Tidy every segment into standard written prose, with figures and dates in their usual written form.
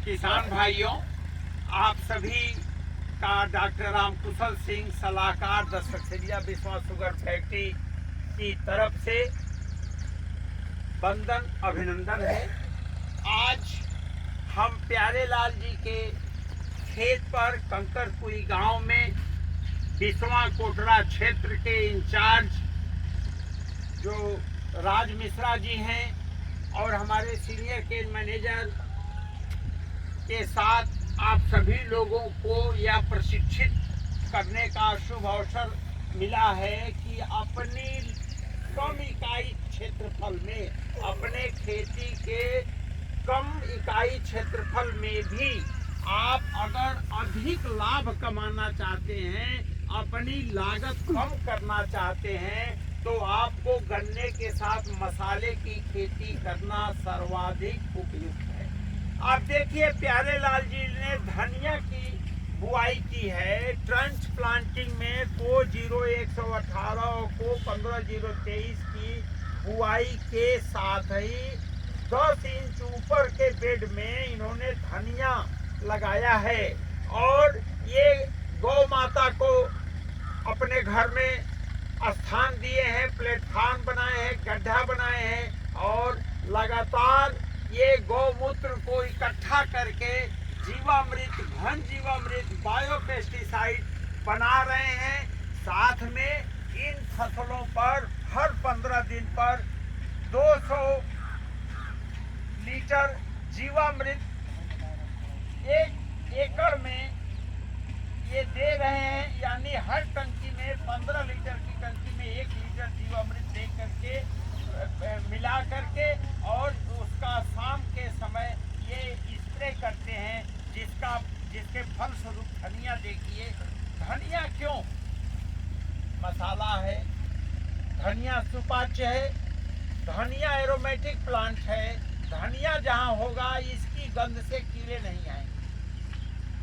किसान भाइयों, आप सभी का डॉक्टर रामकुशल सिंह सलाहकार दस्तखिरिया बिस्वा शुगर फैक्ट्री की तरफ से वंदन अभिनंदन है। आज हम प्यारे लाल जी के खेत पर कंकरपुरी गांव में बिस्वा कोटरा क्षेत्र के इंचार्ज जो राज मिश्रा जी हैं और हमारे सीनियर केस मैनेजर के साथ आप सभी लोगों को यह प्रशिक्षित करने का शुभ अवसर मिला है कि अपनी कम इकाई क्षेत्रफल में, अपने खेती के कम इकाई क्षेत्रफल में भी आप अगर अधिक लाभ कमाना चाहते हैं, अपनी लागत कम करना चाहते हैं, तो आपको गन्ने के साथ मसाले की खेती करना सर्वाधिक उपयुक्त है। आप देखिए, प्यारे लाल जी ने धनिया की बुआई की है। ट्रंच प्लांटिंग में को 0118 और को 15023 की बुआई के साथ ही 10 इंच ऊपर के बेड में इन्होंने धनिया लगाया है और ये गौ माता को अपने घर में स्थान दिए हैं, प्लेटफॉर्म बनाए हैं, गड्ढा बनाए हैं और लगातार ये गौमूत्र को इकट्ठा करके जीवामृत, घन जीवामृत, बायो पेस्टिसाइड बना रहे हैं। साथ में इन फसलों पर हर 15 दिन पर 200 लीटर जीवामृत 1 एकड़ में ये दे रहे हैं, यानी हर टंकी में 15 लीटर की टंकी में 1 लीटर जीवामृत दे करके मिला करके और उसका शाम के समय ये स्प्रे करते हैं, जिसके फलस्वरूप धनिया, देखिए धनिया क्यों मसाला है, धनिया सुपाच्य है, धनिया एरोमेटिक प्लांट है। धनिया जहाँ होगा इसकी गंध से कीड़े नहीं आएंगे,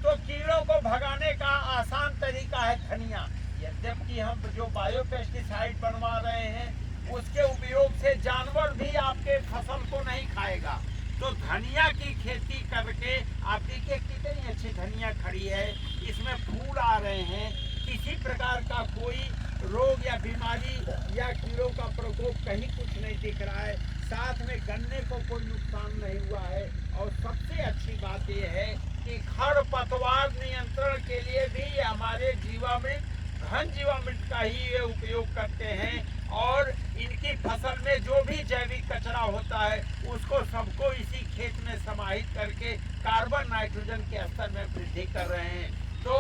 तो कीड़ों को भगाने का आसान तरीका है धनिया। यद्यपि हम जो बायो पेस्टिसाइड बनवा रहे हैं उसके उपयोग से जानवर भी आपके फसल को नहीं खाएगा, तो धनिया की खेती करके आप देखिए कितनी अच्छी धनिया खड़ी है, इसमें फूल आ रहे हैं, किसी प्रकार का कोई रोग या बीमारी या कीड़ों का प्रकोप कहीं कुछ नहीं दिख रहा है। साथ में गन्ने को कोई नुकसान नहीं हुआ है और सबसे अच्छी बात यह है कि खरपतवार नियंत्रण के लिए भी हमारे जीवामृत, घन जीवामृत का ही ये उपयोग करते हैं और इनकी फसल में जो भी जैविक कचरा होता है उसको सबको इसी खेत में समाहित करके कार्बन नाइट्रोजन के स्तर में वृद्धि कर रहे हैं। तो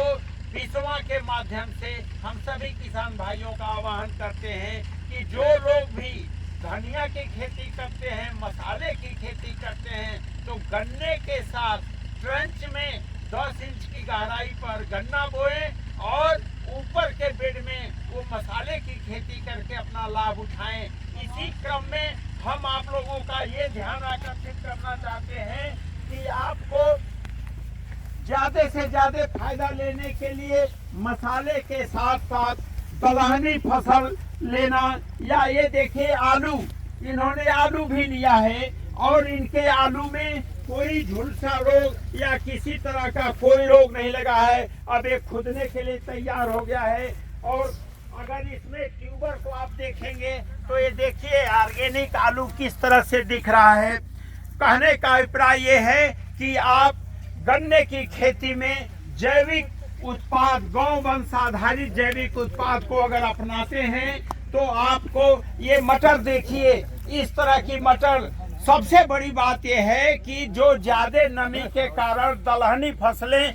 बिस्वा के माध्यम से हम सभी किसान भाइयों का आह्वान करते हैं कि जो लोग भी धनिया की खेती करते हैं, मसाले की खेती करते हैं, तो गन्ने के साथ ट्रंच में 10 इंच की गहराई पर गन्ना बोए और ऊपर के बेड में वो मसाले की खेती करके अपना लाभ उठाएं। इसी क्रम में हम आप लोगों का ये ध्यान आकर्षित करना चाहते हैं कि आपको ज्यादा से ज्यादा फायदा लेने के लिए मसाले के साथ साथ दलहनी फसल लेना, या ये देखिए आलू, इन्होंने आलू भी लिया है और इनके आलू में कोई झुलसा रोग या किसी तरह का कोई रोग नहीं लगा है। अब ये खुदने के लिए तैयार हो गया है और अगर इसमें ट्यूबर को आप देखेंगे तो ये देखिए ऑर्गेनिक आलू किस तरह से दिख रहा है। कहने का अभिप्राय ये है कि आप गन्ने की खेती में जैविक उत्पाद, गौ वंश आधारित जैविक उत्पाद को अगर अपनाते हैं तो आपको ये मटर देखिए, इस तरह की मटर। सबसे बड़ी बात यह है कि जो ज्यादा नमी के कारण दलहनी फसलें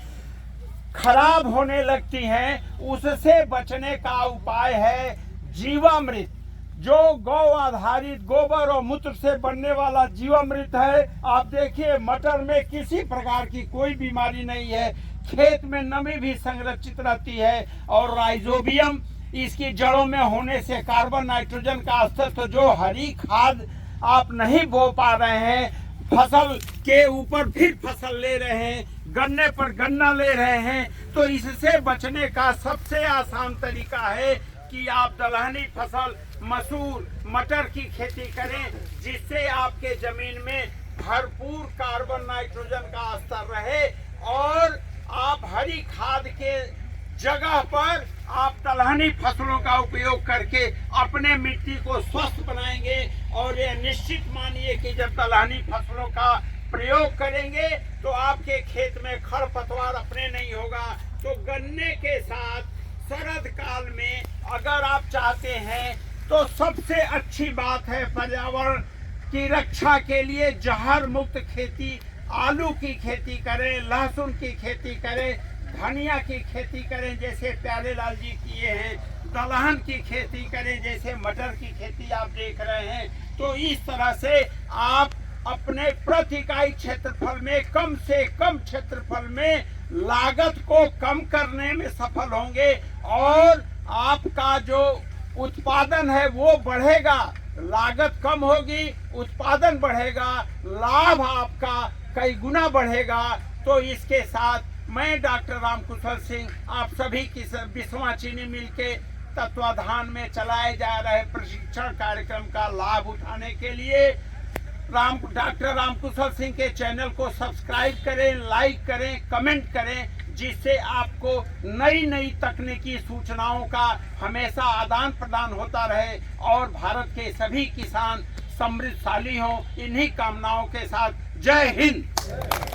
खराब होने लगती हैं, उससे बचने का उपाय है जीवामृत, जो गौ आधारित गोबर और मूत्र से बनने वाला जीवामृत है। आप देखिए मटर में किसी प्रकार की कोई बीमारी नहीं है, खेत में नमी भी संरक्षित रहती है और राइजोबियम इसकी जड़ों में होने से कार्बन नाइट्रोजन का स्तर, तो जो हरी खाद आप नहीं बो पा रहे हैं, फसल के ऊपर फिर फसल ले रहे हैं, गन्ने पर गन्ना ले रहे हैं, तो इससे बचने का सबसे आसान तरीका है कि आप दलहनी फसल, मसूर, मटर की खेती करें, जिससे आपके जमीन में भरपूर कार्बन नाइट्रोजन का स्तर रहे और आप हरी खाद के जगह पर आप दलहनी फसलों का उपयोग करके अपने मिट्टी को स्वस्थ बनाएंगे। और ये निश्चित मानिए कि जब दलहनी फसलों का प्रयोग करेंगे तो आपके खेत में खरपतवार अपने नहीं होगा। तो गन्ने के साथ शरद काल में अगर आप चाहते हैं तो सबसे अच्छी बात है पर्यावरण की रक्षा के लिए जहर मुक्त खेती, आलू की खेती करें, लहसुन की खेती करें, धनिया की खेती करें जैसे प्यारेलाल जी किए हैं, दलहन की खेती करें जैसे मटर की खेती आप देख रहे हैं। तो इस तरह से आप अपने प्रति इकाई क्षेत्रफल में कम से कम क्षेत्रफल में लागत को कम करने में सफल होंगे और आपका जो उत्पादन है वो बढ़ेगा। लागत कम होगी, उत्पादन बढ़ेगा, लाभ आपका कई गुना बढ़ेगा। तो इसके साथ मैं डॉक्टर रामकुशल सिंह आप सभी की बिस्वा चीनी मिल के तत्वाधान में चलाए जा रहे प्रशिक्षण कार्यक्रम का लाभ उठाने के लिए डॉक्टर रामकुशल सिंह के चैनल को सब्सक्राइब करें, लाइक करें, कमेंट करें, जिससे आपको नई नई तकनीकी सूचनाओं का हमेशा आदान प्रदान होता रहे और भारत के सभी किसान समृद्धशाली हों। इन्हीं कामनाओं के साथ जय हिंद।